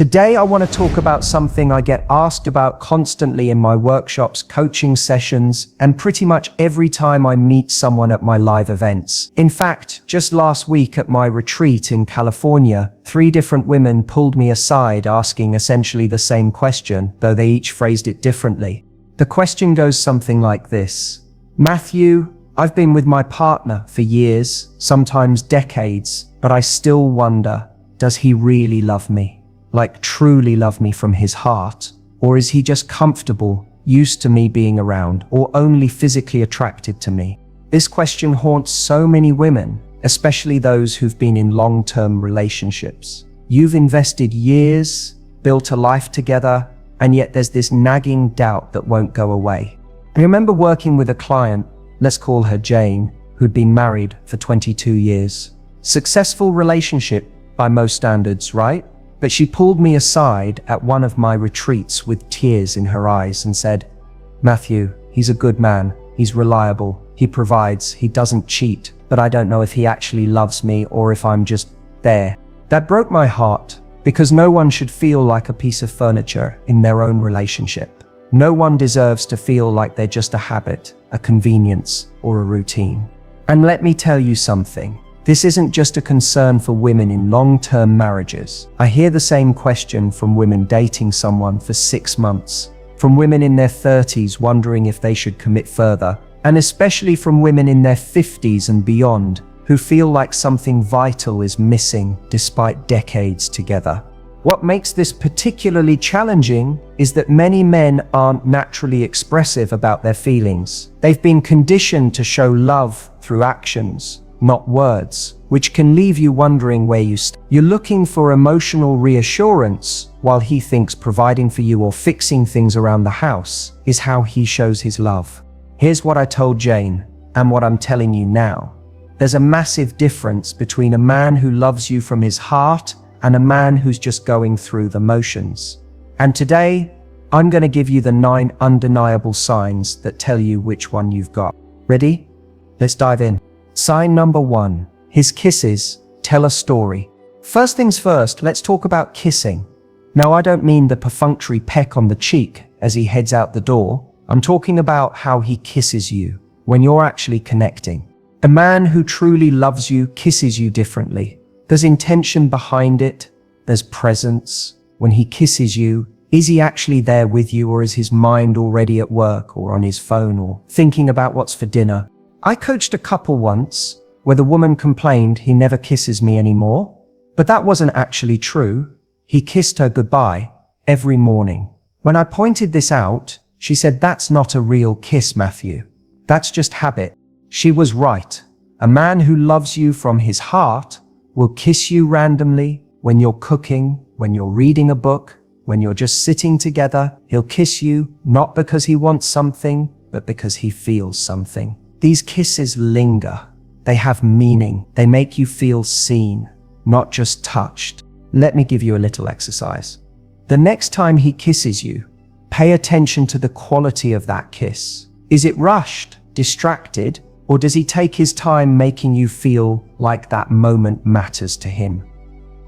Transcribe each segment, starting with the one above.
Today, I want to talk about something I get asked about constantly in my workshops, coaching sessions, and pretty much every time I meet someone at my live events. In fact, just last week at my retreat in California, 3 different women pulled me aside asking essentially the same question, though they each phrased it differently. The question goes something like this: Matthew, I've been with my partner for years, sometimes decades, but I still wonder, does he really love me? Like truly love me from his heart? Or is he just comfortable, used to me being around, or only physically attracted to me? This question haunts so many women, especially those who've been in long-term relationships. You've invested years, built a life together, and yet there's this nagging doubt that won't go away. I remember working with a client, let's call her Jane, who'd been married for 22 years. Successful relationship by most standards, right? But she pulled me aside at one of my retreats with tears in her eyes and said, Matthew, he's a good man, he's reliable, he provides, he doesn't cheat, but I don't know if he actually loves me or if I'm just there. That broke my heart, because no one should feel like a piece of furniture in their own relationship. No one deserves to feel like they're just a habit, a convenience, or a routine. And let me tell you something. This isn't just a concern for women in long-term marriages. I hear the same question from women dating someone for 6 months, from women in their 30s wondering if they should commit further, and especially from women in their 50s and beyond who feel like something vital is missing despite decades together. What makes this particularly challenging is that many men aren't naturally expressive about their feelings. They've been conditioned to show love through actions, not words, which can leave you wondering where you stand. You're looking for emotional reassurance while he thinks providing for you or fixing things around the house is how he shows his love. Here's what I told Jane, and what I'm telling you now. There's a massive difference between a man who loves you from his heart and a man who's just going through the motions. And today, I'm going to give you the 9 undeniable signs that tell you which one you've got. Ready? Let's dive in. Sign number 1. His kisses tell a story. First things first, let's talk about kissing. Now, I don't mean the perfunctory peck on the cheek as he heads out the door. I'm talking about how he kisses you when you're actually connecting. A man who truly loves you kisses you differently. There's intention behind it. There's presence. When he kisses you, is he actually there with you, or is his mind already at work or on his phone or thinking about what's for dinner? I coached a couple once where the woman complained he never kisses me anymore, but that wasn't actually true. He kissed her goodbye every morning. When I pointed this out, she said, "That's not a real kiss, Matthew. That's just habit." She was right. A man who loves you from his heart will kiss you randomly when you're cooking, when you're reading a book, when you're just sitting together. He'll kiss you not because he wants something, but because he feels something. These kisses linger. They have meaning. They make you feel seen, not just touched. Let me give you a little exercise. The next time he kisses you, pay attention to the quality of that kiss. Is it rushed, distracted, or does he take his time making you feel like that moment matters to him?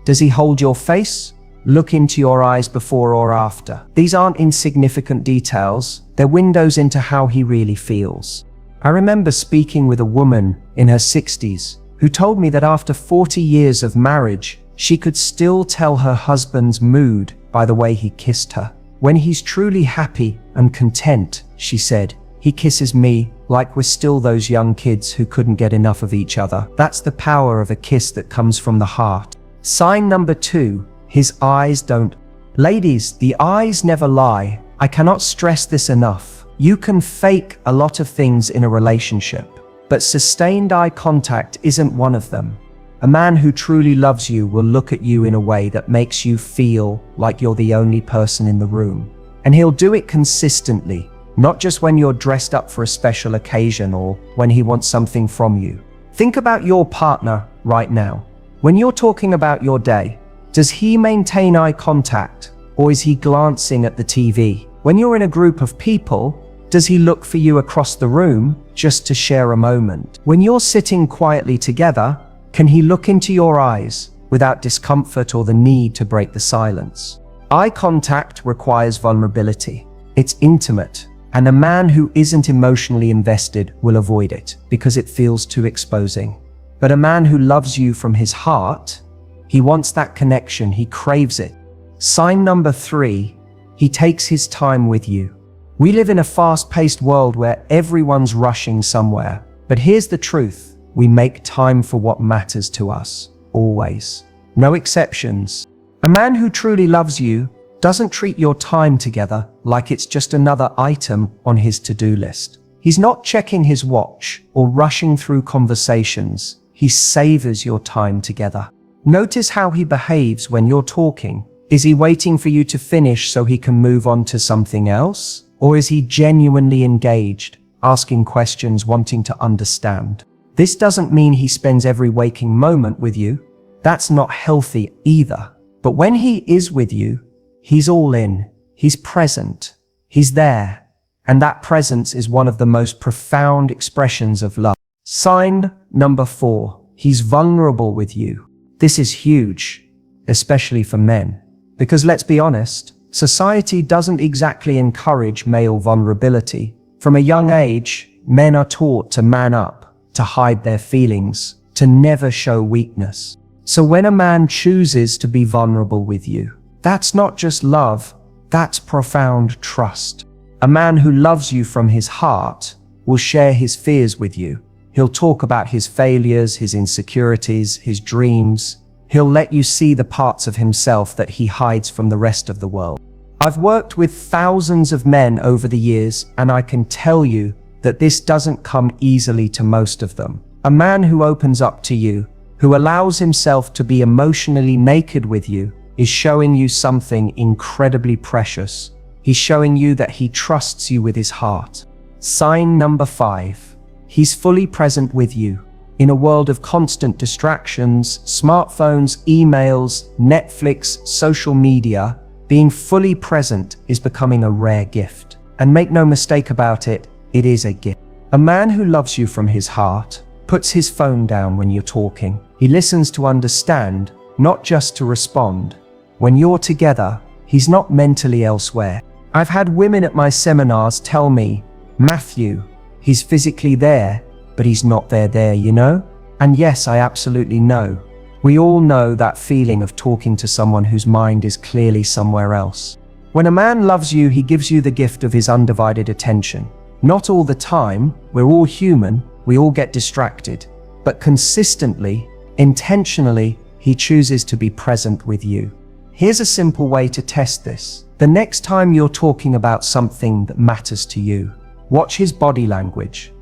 Does he hold your face? Look into your eyes before or after? These aren't insignificant details. They're windows into how he really feels. I remember speaking with a woman in her 60s who told me that after 40 years of marriage, she could still tell her husband's mood by the way he kissed her. When he's truly happy and content, she said, he kisses me like we're still those young kids who couldn't get enough of each other. That's the power of a kiss that comes from the heart. Sign number 2, his eyes don't. Ladies, the eyes never lie. I cannot stress this enough. You can fake a lot of things in a relationship, but sustained eye contact isn't one of them. A man who truly loves you will look at you in a way that makes you feel like you're the only person in the room. And he'll do it consistently. Not just when you're dressed up for a special occasion or when he wants something from you. Think about your partner right now. When you're talking about your day, does he maintain eye contact or is he glancing at the TV? When you're in a group of people, does he look for you across the room just to share a moment? When you're sitting quietly together, can he look into your eyes without discomfort or the need to break the silence? Eye contact requires vulnerability. It's intimate, and a man who isn't emotionally invested will avoid it because it feels too exposing. But a man who loves you from his heart, he wants that connection, he craves it. Sign number 3, he takes his time with you. We live in a fast-paced world where everyone's rushing somewhere. But here's the truth, we make time for what matters to us, always. No exceptions. A man who truly loves you doesn't treat your time together like it's just another item on his to-do list. He's not checking his watch or rushing through conversations. He savors your time together. Notice how he behaves when you're talking. Is he waiting for you to finish so he can move on to something else? Or is he genuinely engaged, asking questions, wanting to understand? This doesn't mean he spends every waking moment with you. That's not healthy either. But when he is with you, he's all in. He's present. He's there. And that presence is one of the most profound expressions of love. Sign number 4, he's vulnerable with you. This is huge, especially for men. Because let's be honest, society doesn't exactly encourage male vulnerability. From a young age, men are taught to man up, to hide their feelings, to never show weakness. So when a man chooses to be vulnerable with you, that's not just love, that's profound trust. A man who loves you from his heart will share his fears with you. He'll talk about his failures, his insecurities, his dreams. He'll let you see the parts of himself that he hides from the rest of the world. I've worked with thousands of men over the years, and I can tell you that this doesn't come easily to most of them. A man who opens up to you, who allows himself to be emotionally naked with you, is showing you something incredibly precious. He's showing you that he trusts you with his heart. Sign number 5, he's fully present with you. In a world of constant distractions, smartphones, emails, Netflix, social media, being fully present is becoming a rare gift. And make no mistake about it, it is a gift. A man who loves you from his heart puts his phone down when you're talking. He listens to understand, not just to respond. When you're together, he's not mentally elsewhere. I've had women at my seminars tell me, Matthew, he's physically there, but he's not there, you know? And yes, I absolutely know. We all know that feeling of talking to someone whose mind is clearly somewhere else. When a man loves you, he gives you the gift of his undivided attention. Not all the time, we're all human, we all get distracted. But consistently, intentionally, he chooses to be present with you. Here's a simple way to test this. The next time you're talking about something that matters to you, watch his body language.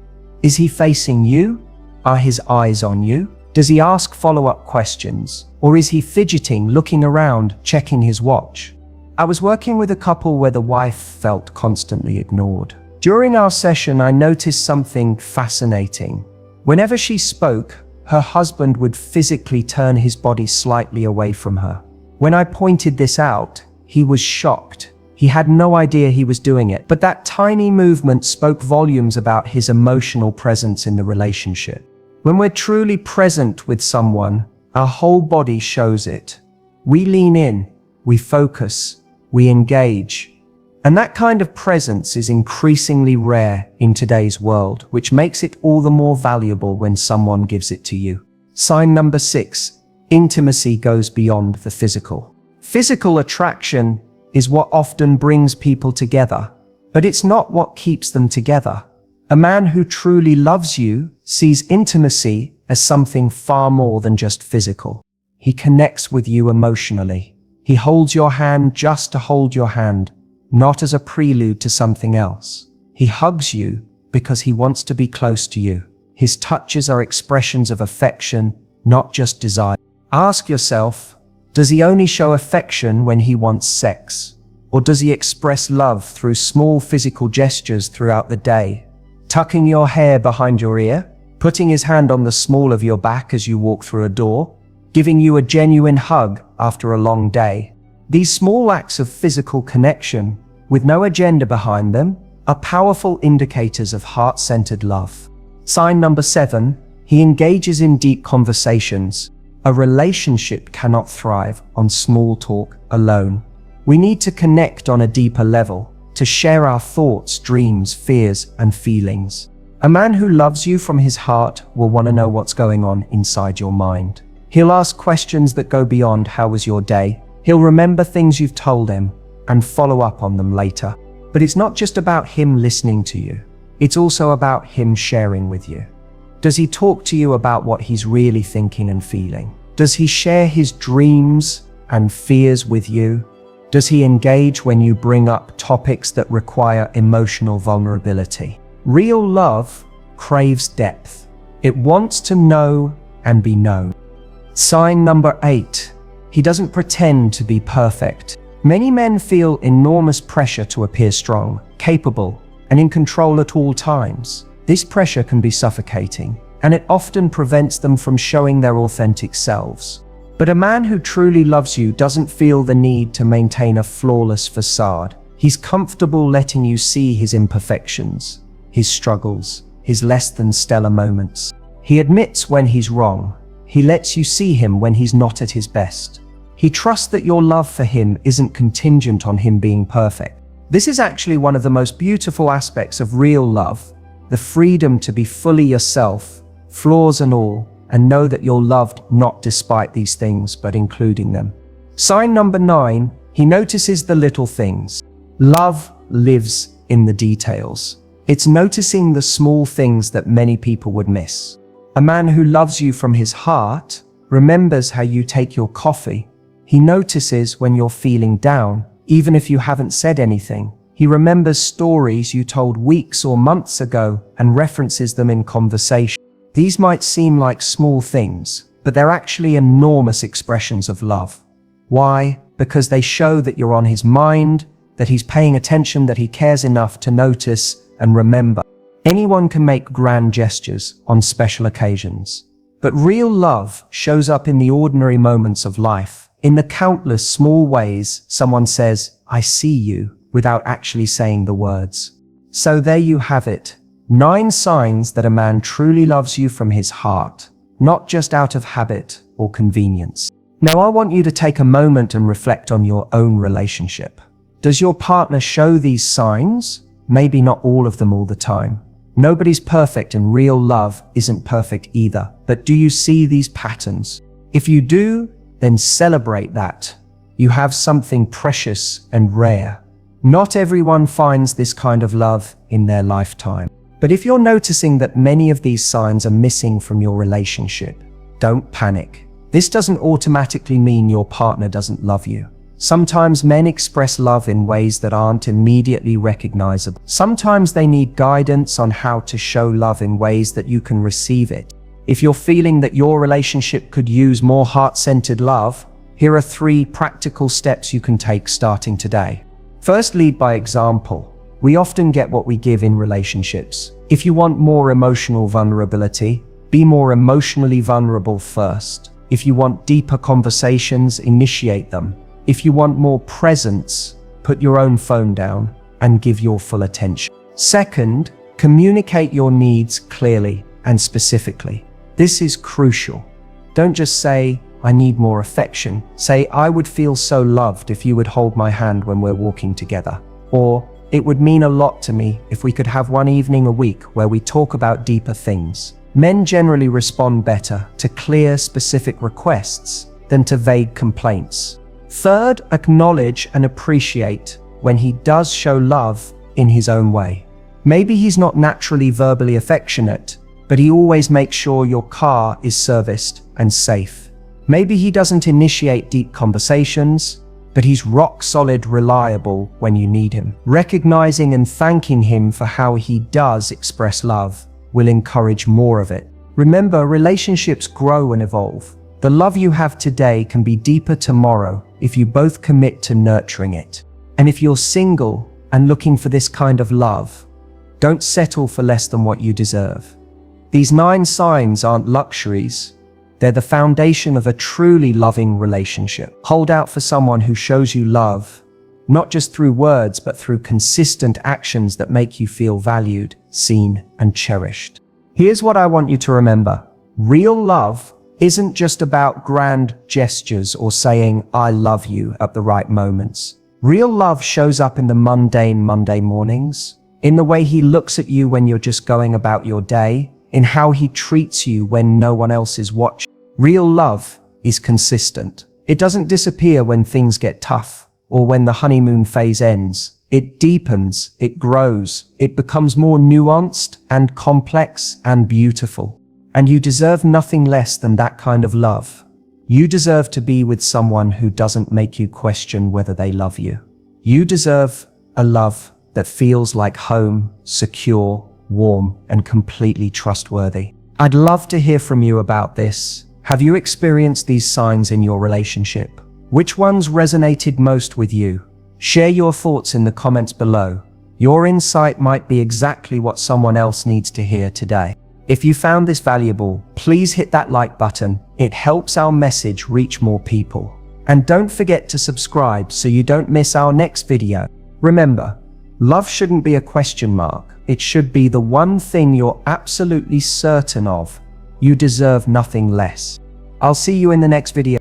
Is he facing you? Are his eyes on you? Does he ask follow-up questions? Or is he fidgeting, looking around, checking his watch? I was working with a couple where the wife felt constantly ignored. During our session, I noticed something fascinating. Whenever she spoke, her husband would physically turn his body slightly away from her. When I pointed this out, he was shocked. He had no idea he was doing it, but that tiny movement spoke volumes about his emotional presence in the relationship. When we're truly present with someone, our whole body shows it. We lean in, we focus, we engage. And that kind of presence is increasingly rare in today's world, which makes it all the more valuable when someone gives it to you. Sign number 6, intimacy goes beyond the physical. Physical attraction is what often brings people together, but it's not what keeps them together. A man who truly loves you sees intimacy as something far more than just physical. He connects with you emotionally. He holds your hand just to hold your hand, not as a prelude to something else. He hugs you because he wants to be close to you. His touches are expressions of affection, not just desire. Ask yourself, does he only show affection when he wants sex? Or does he express love through small physical gestures throughout the day? Tucking your hair behind your ear, putting his hand on the small of your back as you walk through a door, giving you a genuine hug after a long day. These small acts of physical connection, with no agenda behind them, are powerful indicators of heart-centered love. Sign number 7, he engages in deep conversations. A relationship cannot thrive on small talk alone. We need to connect on a deeper level, to share our thoughts, dreams, fears, and feelings. A man who loves you from his heart will want to know what's going on inside your mind. He'll ask questions that go beyond "how was your day?" He'll remember things you've told him and follow up on them later. But it's not just about him listening to you. It's also about him sharing with you. Does he talk to you about what he's really thinking and feeling? Does he share his dreams and fears with you? Does he engage when you bring up topics that require emotional vulnerability? Real love craves depth. It wants to know and be known. Sign number 8. He doesn't pretend to be perfect. Many men feel enormous pressure to appear strong, capable, and in control at all times. This pressure can be suffocating, and it often prevents them from showing their authentic selves. But a man who truly loves you doesn't feel the need to maintain a flawless facade. He's comfortable letting you see his imperfections, his struggles, his less than stellar moments. He admits when he's wrong. He lets you see him when he's not at his best. He trusts that your love for him isn't contingent on him being perfect. This is actually one of the most beautiful aspects of real love, the freedom to be fully yourself, flaws and all, and know that you're loved not despite these things, but including them. Sign number 9, he notices the little things. Love lives in the details. It's noticing the small things that many people would miss. A man who loves you from his heart remembers how you take your coffee. He notices when you're feeling down, even if you haven't said anything. He remembers stories you told weeks or months ago and references them in conversation. These might seem like small things, but they're actually enormous expressions of love. Why? Because they show that you're on his mind, that he's paying attention, that he cares enough to notice and remember. Anyone can make grand gestures on special occasions, but real love shows up in the ordinary moments of life, in the countless small ways someone says, "I see you," without actually saying the words. So there you have it. 9 signs that a man truly loves you from his heart, not just out of habit or convenience. Now I want you to take a moment and reflect on your own relationship. Does your partner show these signs? Maybe not all of them all the time. Nobody's perfect and real love isn't perfect either. But do you see these patterns? If you do, then celebrate that. You have something precious and rare. Not everyone finds this kind of love in their lifetime. But if you're noticing that many of these signs are missing from your relationship, don't panic. This doesn't automatically mean your partner doesn't love you. Sometimes men express love in ways that aren't immediately recognizable. Sometimes they need guidance on how to show love in ways that you can receive it. If you're feeling that your relationship could use more heart-centered love, here are 3 practical steps you can take starting today. First, lead by example. We often get what we give in relationships. If you want more emotional vulnerability, be more emotionally vulnerable first. If you want deeper conversations, initiate them. If you want more presence, put your own phone down and give your full attention. Second, communicate your needs clearly and specifically. This is crucial. Don't just say, "I need more affection." Say, "I would feel so loved if you would hold my hand when we're walking together." Or, "It would mean a lot to me if we could have one evening a week where we talk about deeper things." Men generally respond better to clear, specific requests than to vague complaints. Third, acknowledge and appreciate when he does show love in his own way. Maybe he's not naturally verbally affectionate, but he always makes sure your car is serviced and safe. Maybe he doesn't initiate deep conversations, but he's rock solid, reliable when you need him. Recognizing and thanking him for how he does express love will encourage more of it. Remember, relationships grow and evolve. The love you have today can be deeper tomorrow if you both commit to nurturing it. And if you're single and looking for this kind of love, don't settle for less than what you deserve. These 9 signs aren't luxuries. They're the foundation of a truly loving relationship. Hold out for someone who shows you love, not just through words, but through consistent actions that make you feel valued, seen, and cherished. Here's what I want you to remember. Real love isn't just about grand gestures or saying "I love you" at the right moments. Real love shows up in the mundane Monday mornings, in the way he looks at you when you're just going about your day, in how he treats you when no one else is watching. Real love is consistent. It doesn't disappear when things get tough or when the honeymoon phase ends. It deepens, it grows, it becomes more nuanced and complex and beautiful. And you deserve nothing less than that kind of love. You deserve to be with someone who doesn't make you question whether they love you. You deserve a love that feels like home, secure, warm, and completely trustworthy. I'd love to hear from you about this. Have you experienced these signs in your relationship? Which ones resonated most with you? Share your thoughts in the comments below. Your insight might be exactly what someone else needs to hear today. If you found this valuable, please hit that like button. It helps our message reach more people. And don't forget to subscribe so you don't miss our next video. Remember, love shouldn't be a question mark. It should be the one thing you're absolutely certain of. You deserve nothing less. I'll see you in the next video.